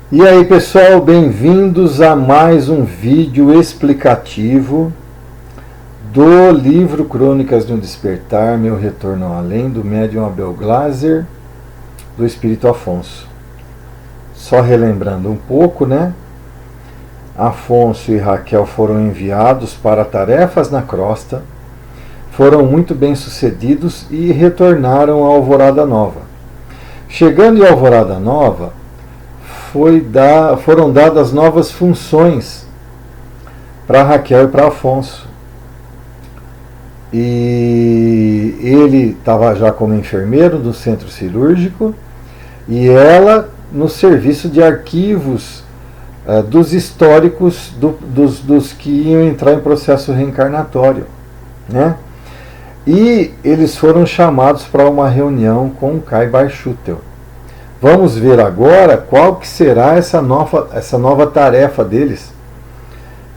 E aí pessoal, bem-vindos a mais um vídeo explicativo do livro Crônicas de um Despertar, Meu Retorno ao Além, do médium Abel Glasser, do Espírito Afonso. Só relembrando um pouco, né? Afonso e Raquel foram enviados para tarefas na crosta, foram muito bem sucedidos e retornaram à Alvorada Nova. Chegando em Alvorada Nova, foram dadas novas funções para Raquel e para Afonso. E ele estava já como enfermeiro do centro cirúrgico e ela no serviço de arquivos dos históricos dos que iam entrar em processo reencarnatório, né? E eles foram chamados para uma reunião com Kai Barchutel. Vamos ver agora qual que será essa nova tarefa deles,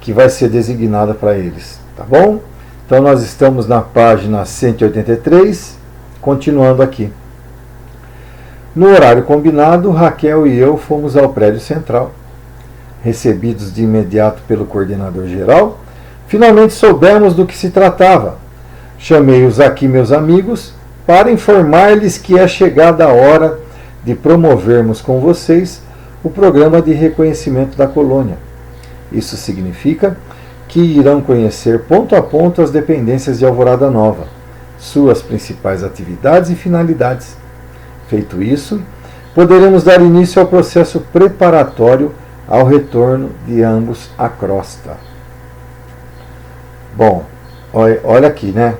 que vai ser designada para eles, tá bom? Então nós estamos na página 183, continuando aqui. No horário combinado, Raquel e eu fomos ao prédio central. Recebidos de imediato pelo coordenador geral, finalmente soubemos do que se tratava. Chamei-os aqui, meus amigos, para informar-lhes que é chegada a hora de promovermos com vocês o programa de reconhecimento da colônia. Isso significa que irão conhecer ponto a ponto as dependências de Alvorada Nova, suas principais atividades e finalidades. Feito isso, poderemos dar início ao processo preparatório ao retorno de ambos à crosta. Bom, olha aqui, né?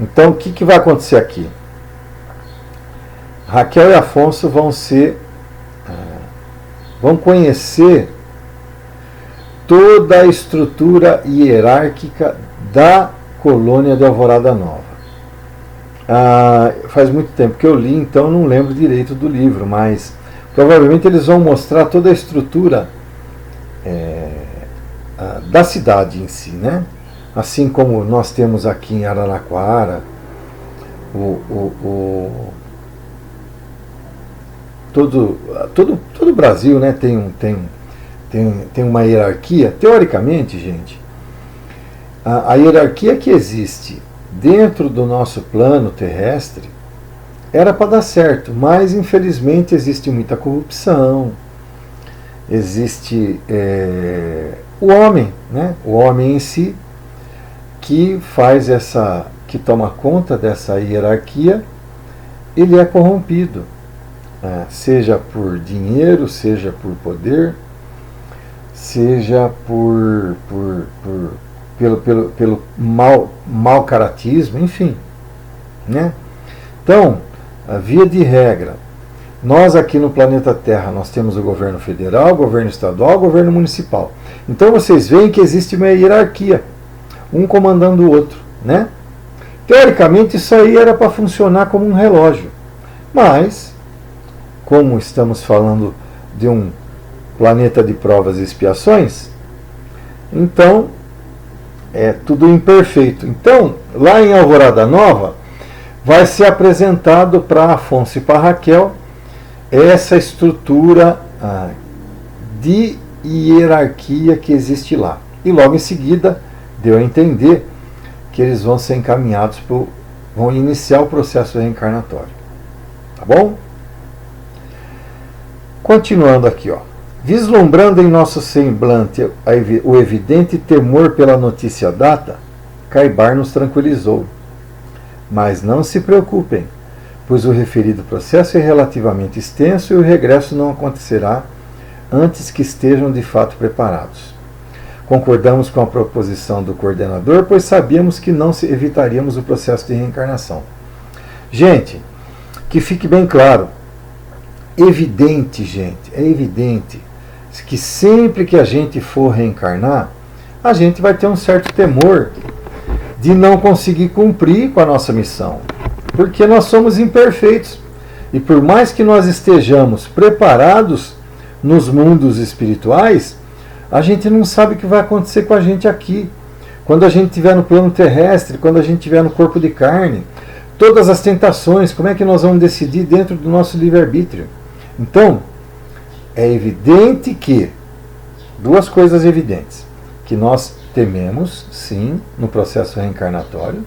Então, o que vai acontecer aqui? Raquel e Afonso vão conhecer toda a estrutura hierárquica da colônia de Alvorada Nova. Faz muito tempo que eu li, então não lembro direito do livro, mas provavelmente eles vão mostrar toda a estrutura da cidade em si, né? Assim como nós temos aqui em Araraquara todo o Brasil, né, tem uma hierarquia. Teoricamente, gente, a hierarquia que existe dentro do nosso plano terrestre era para dar certo, mas infelizmente existe muita corrupção, existe o homem, né, o homem em si, que que toma conta dessa hierarquia, ele é corrompido. Seja por dinheiro, seja por poder, seja pelo mau caratismo, enfim, né? Então, via de regra, nós aqui no planeta Terra, nós temos o governo federal, o governo estadual, o governo municipal. Então vocês veem que existe uma hierarquia, um comandando o outro, né? Teoricamente isso aí era para funcionar como um relógio, mas como estamos falando de um planeta de provas e expiações, então é tudo imperfeito. Então, lá em Alvorada Nova, vai ser apresentado para Afonso e para Raquel essa estrutura de hierarquia que existe lá. E logo em seguida, deu a entender que eles vão ser encaminhados, vão iniciar o processo reencarnatório. Tá bom? Continuando aqui, ó. Vislumbrando em nosso semblante o evidente temor pela notícia data, Caibar nos tranquilizou. Mas não se preocupem, pois o referido processo é relativamente extenso e o regresso não acontecerá antes que estejam de fato preparados. Concordamos com a proposição do coordenador, pois sabíamos que não evitaríamos o processo de reencarnação. Gente, que fique bem claro, evidente, gente, é evidente que sempre que a gente for reencarnar, a gente vai ter um certo temor de não conseguir cumprir com a nossa missão, porque nós somos imperfeitos. E por mais que nós estejamos preparados nos mundos espirituais, a gente não sabe o que vai acontecer com a gente aqui. Quando a gente estiver no plano terrestre, quando a gente estiver no corpo de carne, todas as tentações, como é que nós vamos decidir dentro do nosso livre-arbítrio? Então, é evidente que, duas coisas evidentes, que nós tememos, sim, no processo reencarnatório,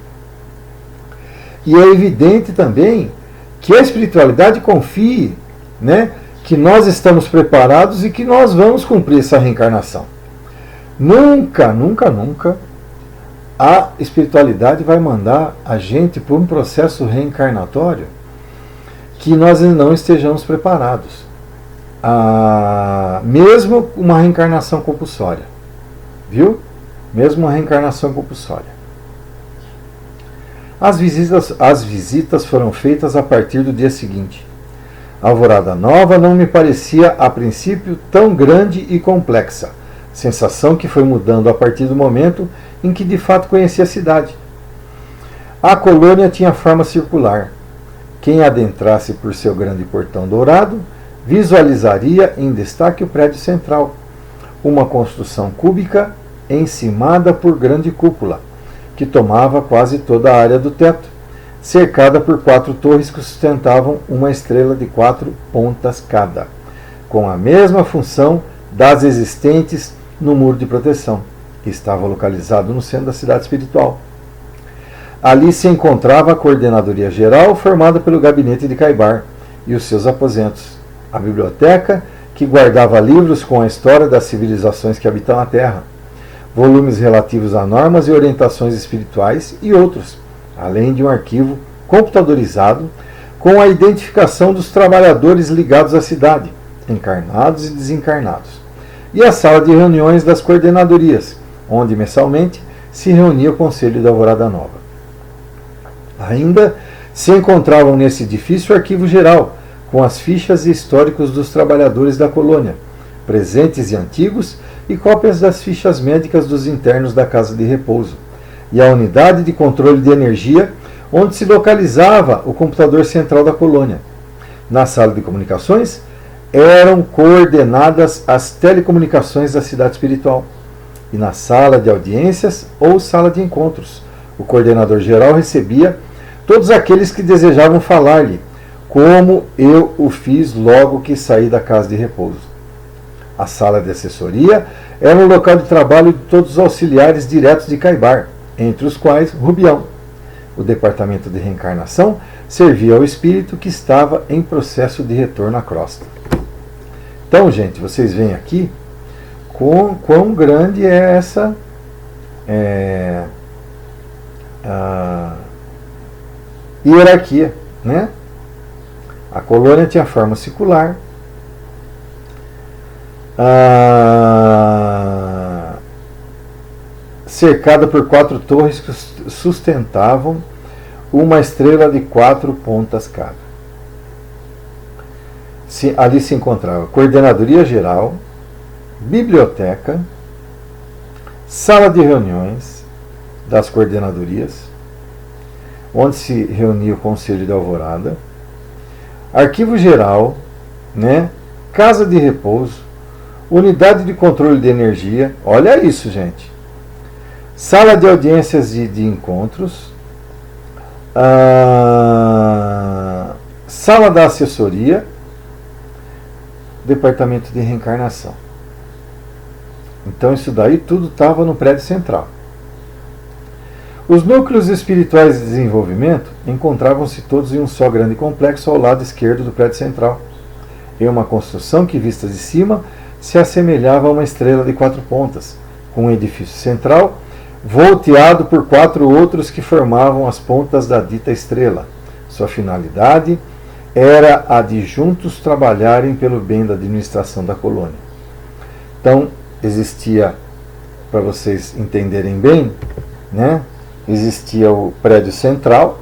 e é evidente também que a espiritualidade confie, né, que nós estamos preparados e que nós vamos cumprir essa reencarnação. Nunca, nunca, nunca a espiritualidade vai mandar a gente por um processo reencarnatório que nós não estejamos preparados. Mesmo uma reencarnação compulsória. Viu? Mesmo uma reencarnação compulsória. As visitas foram feitas a partir do dia seguinte. A Alvorada Nova não me parecia, a princípio, tão grande e complexa, sensação que foi mudando a partir do momento em que de fato conheci a cidade. A colônia tinha forma circular. Quem adentrasse por seu grande portão dourado visualizaria em destaque o prédio central, uma construção cúbica encimada por grande cúpula, que tomava quase toda a área do teto, cercada por 4 torres que sustentavam uma estrela de 4 pontas cada, com a mesma função das existentes no muro de proteção, que estava localizado no centro da cidade espiritual. Ali se encontrava a coordenadoria geral, formada pelo gabinete de Caibar e os seus aposentos, a biblioteca, que guardava livros com a história das civilizações que habitam a Terra, volumes relativos a normas e orientações espirituais e outros, além de um arquivo computadorizado com a identificação dos trabalhadores ligados à cidade, encarnados e desencarnados, e a sala de reuniões das coordenadorias, onde mensalmente se reunia o Conselho da Alvorada Nova. Ainda se encontravam nesse edifício o arquivo geral, com as fichas e históricos dos trabalhadores da colônia, presentes e antigos, e cópias das fichas médicas dos internos da casa de repouso, e a unidade de controle de energia, onde se localizava o computador central da colônia. Na sala de comunicações, eram coordenadas as telecomunicações da cidade espiritual. E na sala de audiências ou sala de encontros, o coordenador geral recebia todos aqueles que desejavam falar-lhe, como eu o fiz logo que saí da casa de repouso. A sala de assessoria era um local de trabalho de todos os auxiliares diretos de Caibar, entre os quais Rubião. O departamento de reencarnação servia ao espírito que estava em processo de retorno à crosta. Então, gente, vocês veem aqui quão grande é essa hierarquia, né? A colônia tinha forma circular, cercada por 4 torres que sustentavam uma estrela de 4 pontas cada. Ali se encontrava coordenadoria geral, biblioteca, sala de reuniões das coordenadorias, onde se reunia o Conselho de Alvorada, arquivo geral, né, casa de repouso, unidade de controle de energia, olha isso, gente, sala de audiências e de encontros, sala da assessoria, departamento de reencarnação. Então isso daí tudo estava no prédio central. Os núcleos espirituais de desenvolvimento encontravam-se todos em um só grande complexo ao lado esquerdo do prédio central, em uma construção que, vista de cima, se assemelhava a uma estrela de 4 pontas, com um edifício central volteado por 4 outros que formavam as pontas da dita estrela. Sua finalidade era a de juntos trabalharem pelo bem da administração da colônia. Então, existia, para vocês entenderem bem, né, existia o prédio central,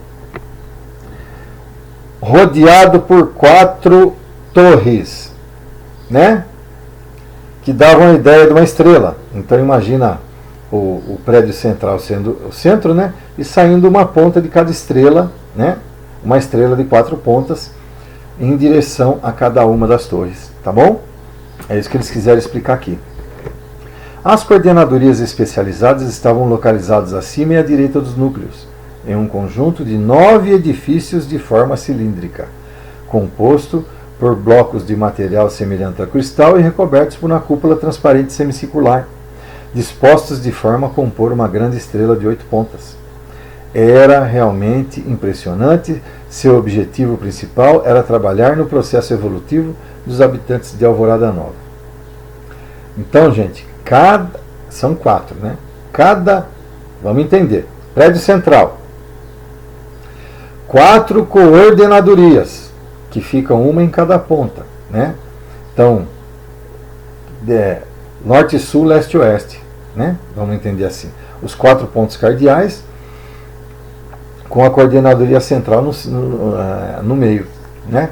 rodeado por 4 torres, né, que davam a ideia de uma estrela. Então, imagina o prédio central sendo o centro, né, e saindo uma ponta de cada estrela, né, uma estrela de 4 pontas em direção a cada uma das torres, tá bom? É isso que eles quiseram explicar aqui. As coordenadorias especializadas estavam localizadas acima e à direita dos núcleos, em um conjunto de 9 edifícios de forma cilíndrica, composto por blocos de material semelhante a cristal e recobertos por uma cúpula transparente semicircular, dispostos de forma a compor uma grande estrela de 8 pontas. Era realmente impressionante. Seu objetivo principal era trabalhar no processo evolutivo dos habitantes de Alvorada Nova. Então, gente, são 4, né? Vamos entender, prédio central, 4 coordenadorias, que ficam uma em cada ponta, né? Então, norte, sul, leste e oeste, né? Vamos entender assim. Os 4 pontos cardeais, com a coordenadoria central no meio, né?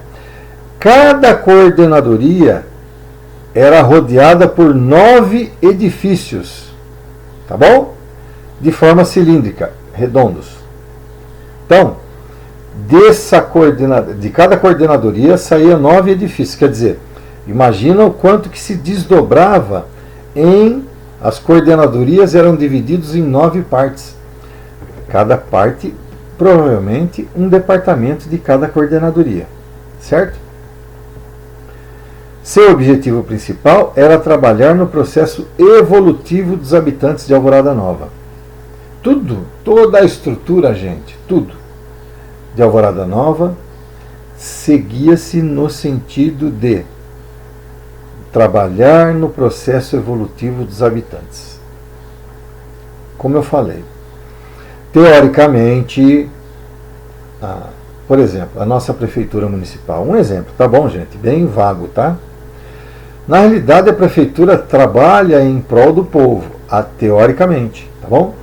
Cada coordenadoria era rodeada por 9 edifícios, tá bom? De forma cilíndrica, redondos. Então, de cada coordenadoria saía 9 edifícios, quer dizer, imagina o quanto que se desdobrava as coordenadorias eram divididos em 9 partes. Cada parte, provavelmente, um departamento de cada coordenadoria, certo? Seu objetivo principal era trabalhar no processo evolutivo dos habitantes de Alvorada Nova. Toda a estrutura, gente, tudo de Alvorada Nova seguia-se no sentido de trabalhar no processo evolutivo dos habitantes. Como eu falei, teoricamente, por exemplo, a nossa prefeitura municipal, um exemplo, tá bom, gente? Bem vago, tá? Na realidade, a prefeitura trabalha em prol do povo, teoricamente, tá bom?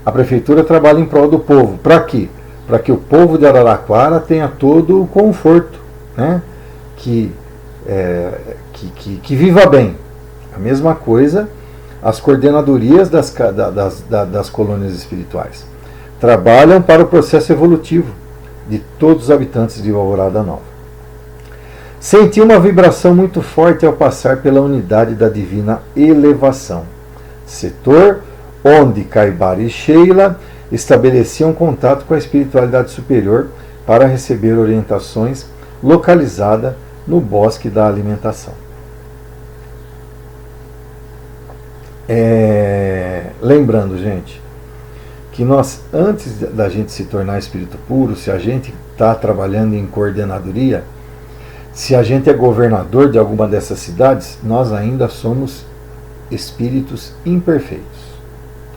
A prefeitura trabalha em prol do povo. Para quê? Para que o povo de Araraquara tenha todo o conforto, né? Que viva bem. A mesma coisa as coordenadorias das colônias espirituais. Trabalham para o processo evolutivo de todos os habitantes de Alvorada Nova. Senti uma vibração muito forte ao passar pela unidade da divina elevação, setor onde Caibar e Sheila estabeleciam contato com a espiritualidade superior para receber orientações, localizada no Bosque da Alimentação. Lembrando, gente, que nós, antes da gente se tornar espírito puro, se a gente está trabalhando em coordenadoria, se a gente é governador de alguma dessas cidades, nós ainda somos espíritos imperfeitos.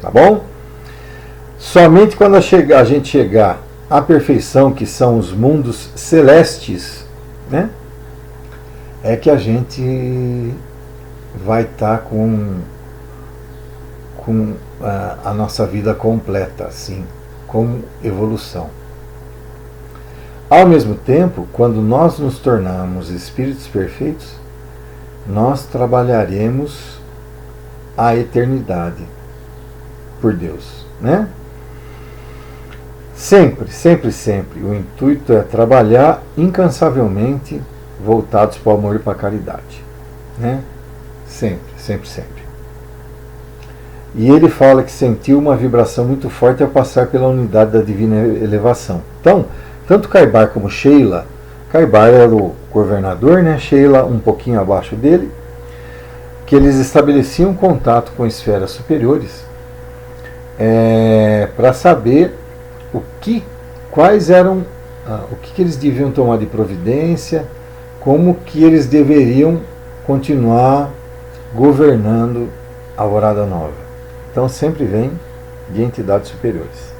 Tá bom? Somente quando a gente chegar à perfeição, que são os mundos celestes, né, é que a gente vai estar com a nossa vida completa, assim, com evolução. Ao mesmo tempo, quando nós nos tornarmos espíritos perfeitos, nós trabalharemos a eternidade por Deus, né? Sempre, sempre, sempre. O intuito é trabalhar incansavelmente voltados para o amor e para a caridade, né? Sempre, sempre, sempre. E ele fala que sentiu uma vibração muito forte ao passar pela unidade da divina elevação. Então, tanto Caibar como Sheila, Caibar era o governador, né? Sheila um pouquinho abaixo dele, que eles estabeleciam contato com esferas superiores para saber quais eram, o que eles deviam tomar de providência, como que eles deveriam continuar governando a Alvorada Nova. Então sempre vem de entidades superiores.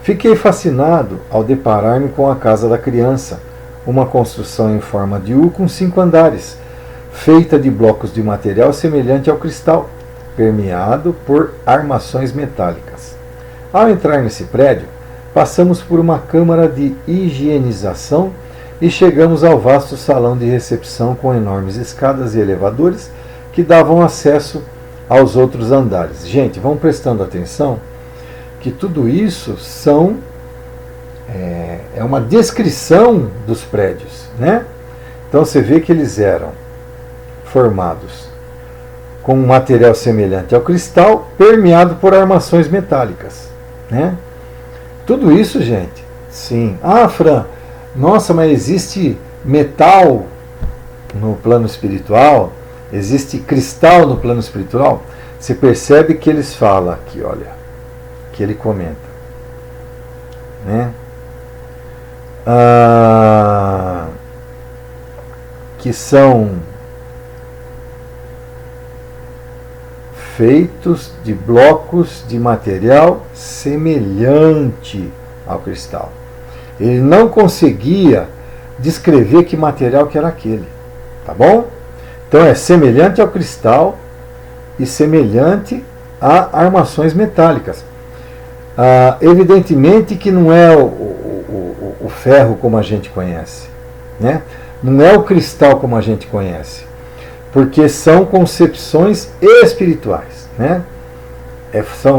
Fiquei fascinado ao deparar-me com a Casa da Criança, uma construção em forma de U com 5 andares, feita de blocos de material semelhante ao cristal, permeado por armações metálicas. Ao entrar nesse prédio, passamos por uma câmara de higienização e chegamos ao vasto salão de recepção com enormes escadas e elevadores que davam acesso aos outros andares. Gente, vão prestando atenção que tudo isso é uma descrição dos prédios, né? Então você vê que eles eram formados com um material semelhante ao cristal, permeado por armações metálicas, né? Tudo isso, gente, sim. Ah, Fran, nossa, mas existe metal no plano espiritual, existe cristal no plano espiritual, você percebe que eles falam aqui, olha, que ele comenta, né? Que são feitos de blocos de material semelhante ao cristal. Ele não conseguia descrever que material que era aquele, tá bom? Então é semelhante ao cristal e semelhante a armações metálicas. Evidentemente que não é o ferro como a gente conhece, né? Não é o cristal como a gente conhece, porque são concepções espirituais, né?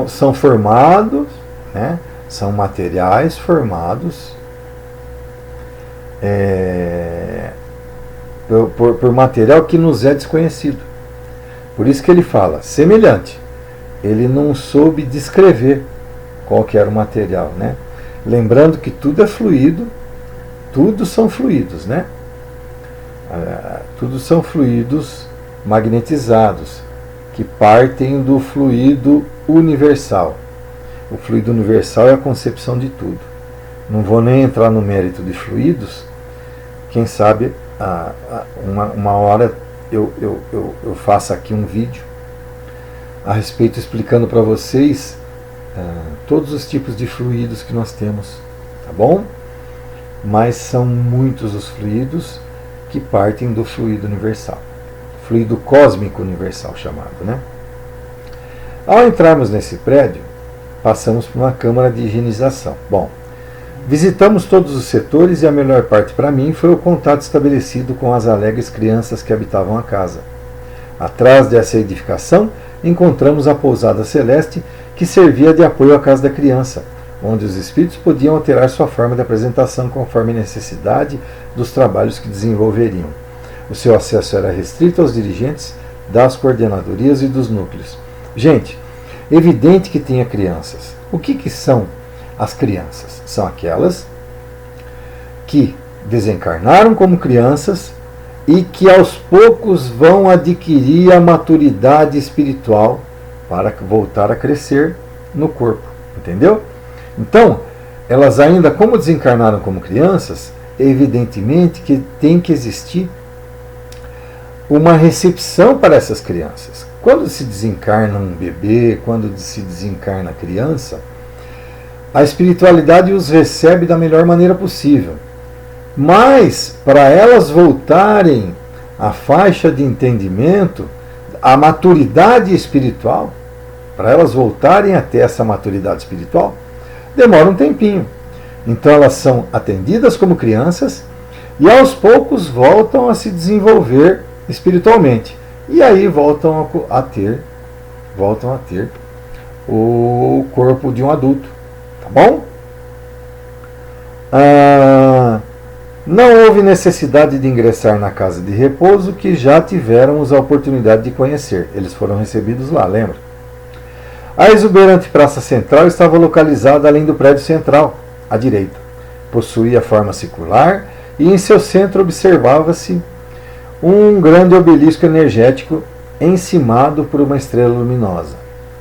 São formados, né? São materiais formados por material que nos é desconhecido. Por isso que ele fala semelhante. Ele não soube descrever qual que era o material, né? Lembrando que tudo é fluido, tudo são fluidos, né? Tudo são fluidos magnetizados, que partem do fluido universal. O fluido universal é a concepção de tudo. Não vou nem entrar no mérito de fluidos. Quem sabe uma hora eu faço aqui um vídeo a respeito, explicando para vocês todos os tipos de fluidos que nós temos, tá bom? Mas são muitos os fluidos que partem do fluido universal, fluido cósmico universal chamado, né? Ao entrarmos nesse prédio, passamos por uma câmara de higienização. Bom, visitamos todos os setores e a melhor parte para mim foi o contato estabelecido com as alegres crianças que habitavam a casa. Atrás dessa edificação, encontramos a pousada celeste que servia de apoio à casa da criança, onde os espíritos podiam alterar sua forma de apresentação conforme a necessidade dos trabalhos que desenvolveriam. O seu acesso era restrito aos dirigentes das coordenadorias e dos núcleos. Gente, evidente que tinha crianças. O que são as crianças? São aquelas que desencarnaram como crianças e que aos poucos vão adquirir a maturidade espiritual para voltar a crescer no corpo, entendeu? Então, elas ainda, como desencarnaram como crianças, evidentemente que tem que existir uma recepção para essas crianças. Quando se desencarna um bebê, quando se desencarna a criança, a espiritualidade os recebe da melhor maneira possível. Mas, para elas voltarem à faixa de entendimento, à maturidade espiritual, para elas voltarem a ter essa maturidade espiritual, demora um tempinho. Então elas são atendidas como crianças e aos poucos voltam a se desenvolver espiritualmente. E aí voltam a ter o corpo de um adulto. Tá bom? Não houve necessidade de ingressar na casa de repouso, que já tivéramos a oportunidade de conhecer. Eles foram recebidos lá, lembra? A exuberante praça central estava localizada além do prédio central, à direita. Possuía forma circular e em seu centro observava-se um grande obelisco energético encimado por uma estrela luminosa.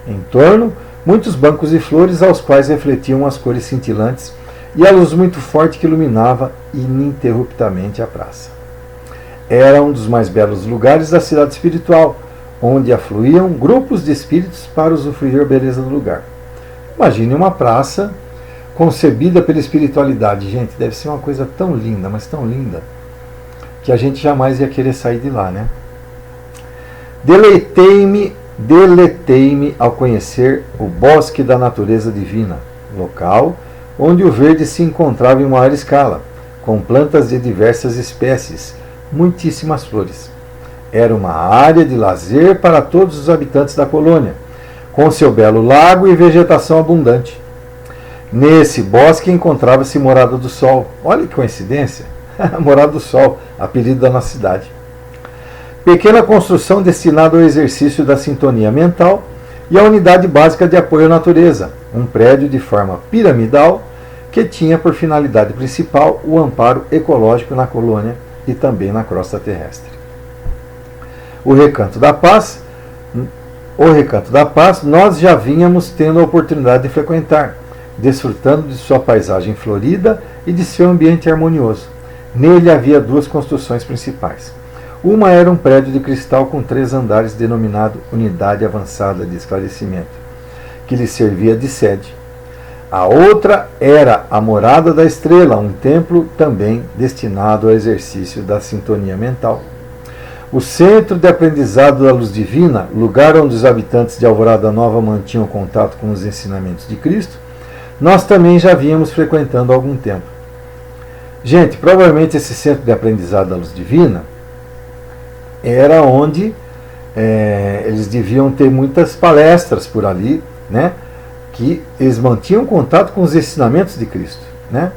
Em torno, muitos bancos e flores aos quais refletiam as cores cintilantes e a luz muito forte que iluminava ininterruptamente a praça. Era um dos mais belos lugares da cidade espiritual, onde afluíam grupos de espíritos para usufruir a beleza do lugar. Imagine uma praça concebida pela espiritualidade. Gente, deve ser uma coisa tão linda, mas tão linda, que a gente jamais ia querer sair de lá, né? Deletei-me ao conhecer o bosque da natureza divina, local onde o verde se encontrava em maior escala, com plantas de diversas espécies, muitíssimas flores. Era uma área de lazer para todos os habitantes da colônia, com seu belo lago e vegetação abundante. Nesse bosque encontrava-se Morada do Sol. Olha que coincidência! Morada do Sol, apelido da nossa cidade. Pequena construção destinada ao exercício da sintonia mental e a unidade básica de apoio à natureza, um prédio de forma piramidal que tinha por finalidade principal o amparo ecológico na colônia e também na crosta terrestre. O Recanto da Paz, nós já vínhamos tendo a oportunidade de frequentar, desfrutando de sua paisagem florida e de seu ambiente harmonioso. Nele havia duas construções principais. Uma era um prédio de cristal com 3 andares denominado Unidade Avançada de Esclarecimento, que lhe servia de sede. A outra era a Morada da Estrela, um templo também destinado ao exercício da sintonia mental. O Centro de Aprendizado da Luz Divina, lugar onde os habitantes de Alvorada Nova mantinham contato com os ensinamentos de Cristo, nós também já vínhamos frequentando há algum tempo. Gente, provavelmente esse Centro de Aprendizado da Luz Divina era onde eles deviam ter muitas palestras por ali, né, que eles mantinham contato com os ensinamentos de Cristo, né?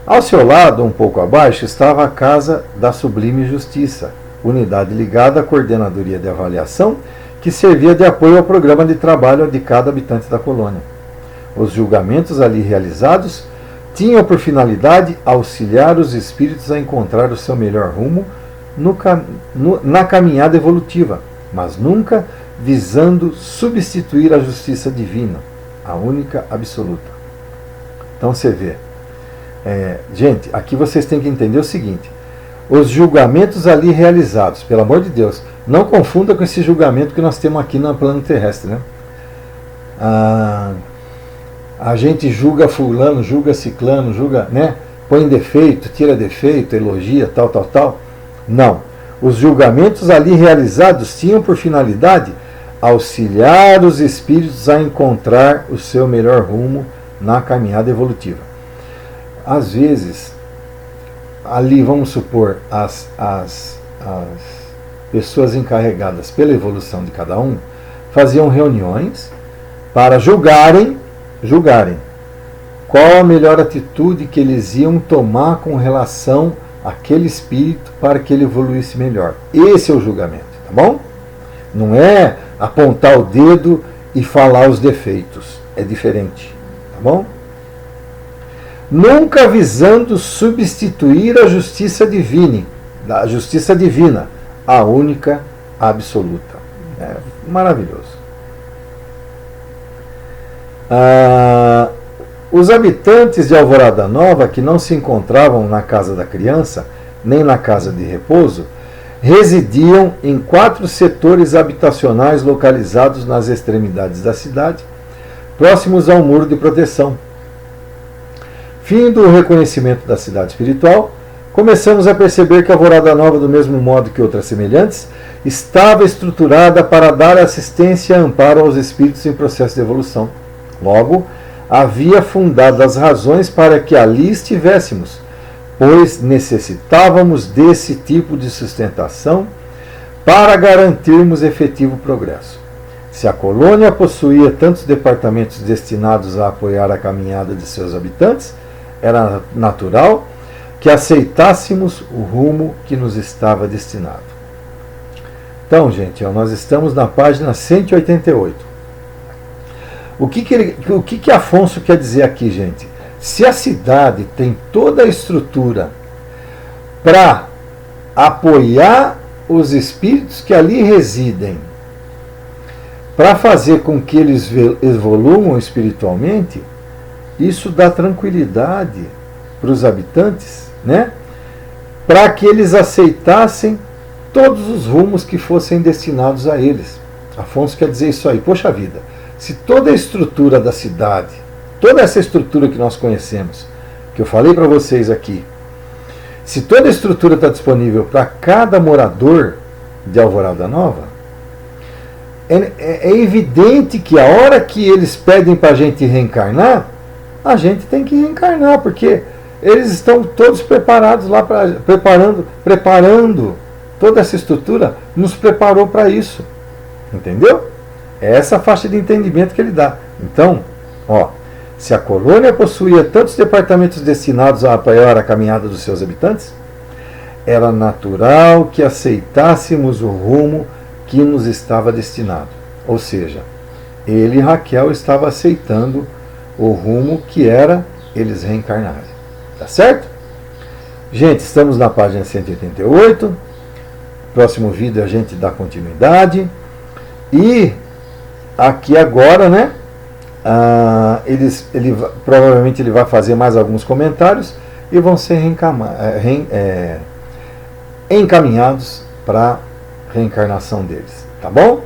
Ao seu lado, um pouco abaixo, estava a Casa da Sublime Justiça, unidade ligada à Coordenadoria de Avaliação, que servia de apoio ao programa de trabalho de cada habitante da colônia. Os julgamentos ali realizados tinham por finalidade auxiliar os espíritos a encontrar o seu melhor rumo na caminhada evolutiva, mas nunca visando substituir a justiça divina, a única absoluta. Então você vê. Gente, aqui vocês têm que entender o seguinte: os julgamentos ali realizados, pelo amor de Deus, não confunda com esse julgamento que nós temos aqui no plano terrestre, né? A gente julga fulano, julga ciclano, julga, né? Põe defeito, tira defeito, elogia, tal. Não. Os julgamentos ali realizados tinham por finalidade auxiliar os espíritos a encontrar o seu melhor rumo na caminhada evolutiva. Às vezes, ali, vamos supor, as pessoas encarregadas pela evolução de cada um faziam reuniões para julgarem qual a melhor atitude que eles iam tomar com relação àquele espírito para que ele evoluísse melhor. Esse é o julgamento, tá bom? Não é apontar o dedo e falar os defeitos. É diferente, tá bom? Nunca visando substituir a justiça divina, a única absoluta. É maravilhoso. Os habitantes de Alvorada Nova, que não se encontravam na casa da criança, nem na casa de repouso, residiam em 4 setores habitacionais localizados nas extremidades da cidade, próximos ao muro de proteção. Fim do reconhecimento da cidade espiritual, começamos a perceber que a Alvorada Nova, do mesmo modo que outras semelhantes, estava estruturada para dar assistência e amparo aos espíritos em processo de evolução. Logo, havia fundado as razões para que ali estivéssemos, pois necessitávamos desse tipo de sustentação para garantirmos efetivo progresso. Se a colônia possuía tantos departamentos destinados a apoiar a caminhada de seus habitantes, era natural que aceitássemos o rumo que nos estava destinado. Então, gente, nós estamos na página 188. O que Afonso quer dizer aqui, gente? Se a cidade tem toda a estrutura para apoiar os espíritos que ali residem, para fazer com que eles evoluam espiritualmente, isso dá tranquilidade para os habitantes, né? Para que eles aceitassem todos os rumos que fossem destinados a eles. Afonso quer dizer isso aí. Poxa vida, se toda a estrutura da cidade, toda essa estrutura que nós conhecemos, que eu falei para vocês aqui, se toda a estrutura está disponível para cada morador de Alvorada Nova, é evidente que a hora que eles pedem para a gente reencarnar, a gente tem que reencarnar, porque eles estão todos preparados lá, preparando toda essa estrutura, nos preparou para isso. Entendeu? É essa faixa de entendimento que ele dá. Então, se a colônia possuía tantos departamentos destinados a apoiar a caminhada dos seus habitantes, era natural que aceitássemos o rumo que nos estava destinado. Ou seja, ele e Raquel estavam aceitando o rumo que era eles reencarnarem. Tá certo? Gente, estamos na página 188. Próximo vídeo a gente dá continuidade. E aqui agora, né? Provavelmente ele vai fazer mais alguns comentários e vão ser encaminhados para a reencarnação deles, tá bom?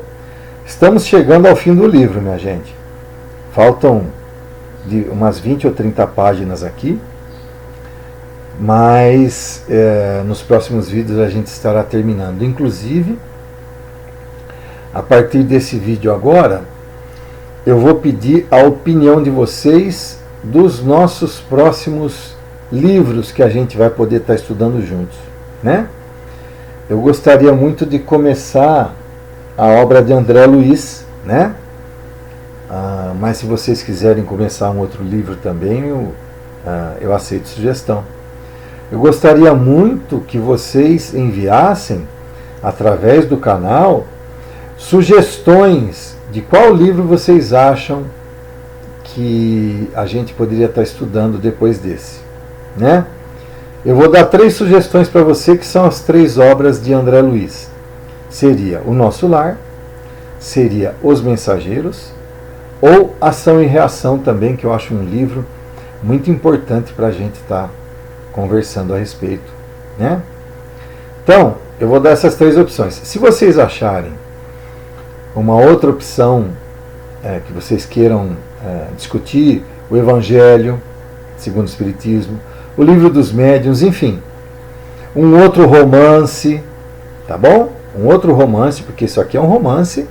Estamos chegando ao fim do livro, minha gente. Faltam umas 20 ou 30 páginas aqui, mas nos próximos vídeos a gente estará terminando. Inclusive, a partir desse vídeo agora, eu vou pedir a opinião de vocês dos nossos próximos livros que a gente vai poder estar estudando juntos, né? Eu gostaria muito de começar a obra de André Luiz, né? Mas se vocês quiserem começar um outro livro também, eu aceito sugestão. Eu gostaria muito que vocês enviassem, através do canal, sugestões de qual livro vocês acham que a gente poderia estar estudando depois desse, né? Eu vou dar 3 sugestões para você, que são as 3 obras de André Luiz. Seria O Nosso Lar, seria Os Mensageiros, ou Ação e Reação também, que eu acho um livro muito importante para a gente estar conversando a respeito, né? Então, eu vou dar essas 3 opções. Se vocês acharem uma outra opção que vocês queiram discutir, o Evangelho segundo o Espiritismo, o Livro dos Médiuns, enfim, um outro romance, tá bom? Um outro romance, porque isso aqui é um romance,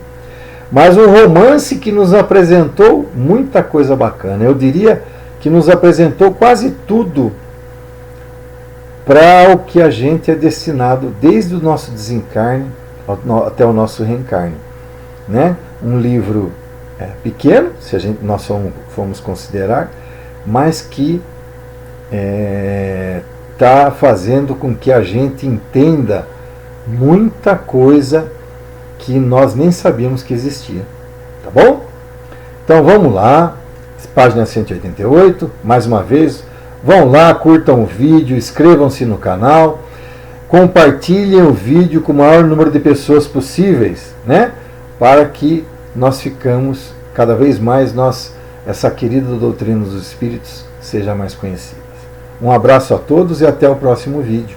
mas um romance que nos apresentou muita coisa bacana. Eu diria que nos apresentou quase tudo para o que a gente é destinado desde o nosso desencarne até o nosso reencarne, né? Um livro pequeno, se nós formos considerar, mas que está fazendo com que a gente entenda muita coisa que nós nem sabíamos que existia, tá bom? Então vamos lá, página 188, mais uma vez, vão lá, curtam o vídeo, inscrevam-se no canal, compartilhem o vídeo com o maior número de pessoas possíveis, né? Para que nós ficamos cada vez mais, essa querida doutrina dos Espíritos seja mais conhecida. Um abraço a todos e até o próximo vídeo.